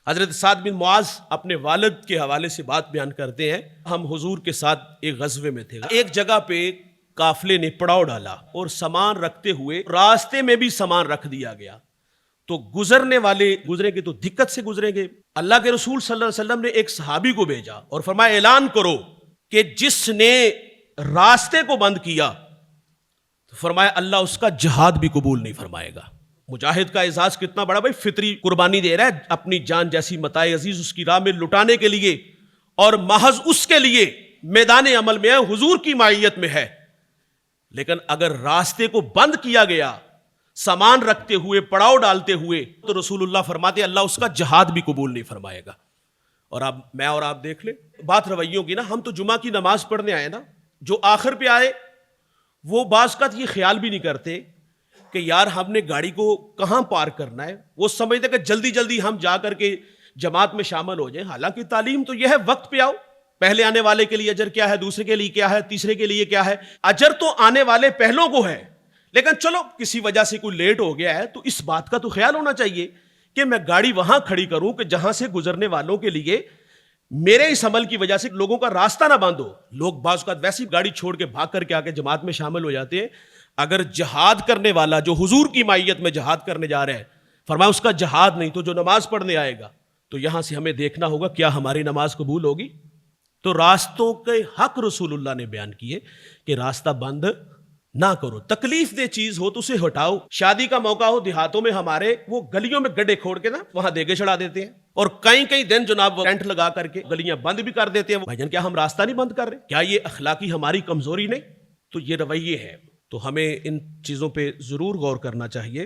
حضرت سعد بن معاذ اپنے والد کے حوالے سے بات بیان کرتے ہیں، ہم حضور کے ساتھ ایک غزوے میں تھے، ایک جگہ پہ قافلے نے پڑاؤ ڈالا اور سامان رکھتے ہوئے راستے میں بھی سامان رکھ دیا گیا، تو گزرنے والے گزریں گے تو دقت سے گزریں گے۔ اللہ کے رسول صلی اللہ علیہ وسلم نے ایک صحابی کو بھیجا اور فرمایا اعلان کرو کہ جس نے راستے کو بند کیا تو فرمایا اللہ اس کا جہاد بھی قبول نہیں فرمائے گا۔ مجاہد کا اعزاز کتنا بڑا بھائی، فطری قربانی دے رہا ہے، اپنی جان جیسی متاع عزیز اس کی راہ میں لٹانے کے لیے، اور محض اس کے لیے میدان عمل میں ہے، حضور کی معیت میں ہے۔ لیکن اگر راستے کو بند کیا گیا سامان رکھتے ہوئے، پڑاؤ ڈالتے ہوئے، تو رسول اللہ فرماتے اللہ اس کا جہاد بھی قبول نہیں فرمائے گا۔ اور اب میں اور آپ دیکھ لیں بات رویوں کی نا، ہم تو جمعہ کی نماز پڑھنے آئے نا، جو آخر پہ آئے وہ بعض اوقات یہ خیال بھی نہیں کرتے کہ یار ہم نے گاڑی کو کہاں پارک کرنا ہے، وہ سمجھتے کہ جلدی جلدی ہم جا کر کے جماعت میں شامل ہو جائیں۔ حالانکہ تعلیم تو یہ ہے وقت پہ آؤ، پہلے آنے والے کے لیے اجر کیا ہے، دوسرے کے لیے کیا ہے، تیسرے کے لیے کیا ہے۔ اجر تو آنے والے پہلوں کو ہے، لیکن چلو کسی وجہ سے کوئی لیٹ ہو گیا ہے تو اس بات کا تو خیال ہونا چاہیے کہ میں گاڑی وہاں کھڑی کروں کہ جہاں سے گزرنے والوں کے لیے میرے اس عمل کی وجہ سے لوگوں کا راستہ نہ بند ہو۔ لوگ بعض اوقات ویسی گاڑی چھوڑ کے بھاگ کر کے آ کے جماعت میں شامل ہو جاتے ہیں۔ اگر جہاد کرنے والا جو حضور کی معیت میں جہاد کرنے جا رہا ہے، فرمایا اس کا جہاد نہیں، تو جو نماز پڑھنے آئے گا تو یہاں سے ہمیں دیکھنا ہوگا کیا ہماری نماز قبول ہوگی۔ تو راستوں کے حق رسول اللہ نے بیان کیے کہ راستہ بند نہ کرو، تکلیف دہ چیز ہو تو اسے ہٹاؤ۔ شادی کا موقع ہو دیہاتوں میں ہمارے، وہ گلیوں میں گڈھے کھوڑ کے نا وہاں دیگے چڑھا دیتے ہیں، اور کئی دن جناب ٹینٹ لگا کر کے گلیاں بند بھی کر دیتے ہیں۔ بھائی جان کیا ہم راستہ نہیں بند کر رہے؟ کیا یہ اخلاقی ہماری کمزوری نہیں؟ تو یہ رویے ہیں، تو ہمیں ان چیزوں پہ ضرور غور کرنا چاہیے۔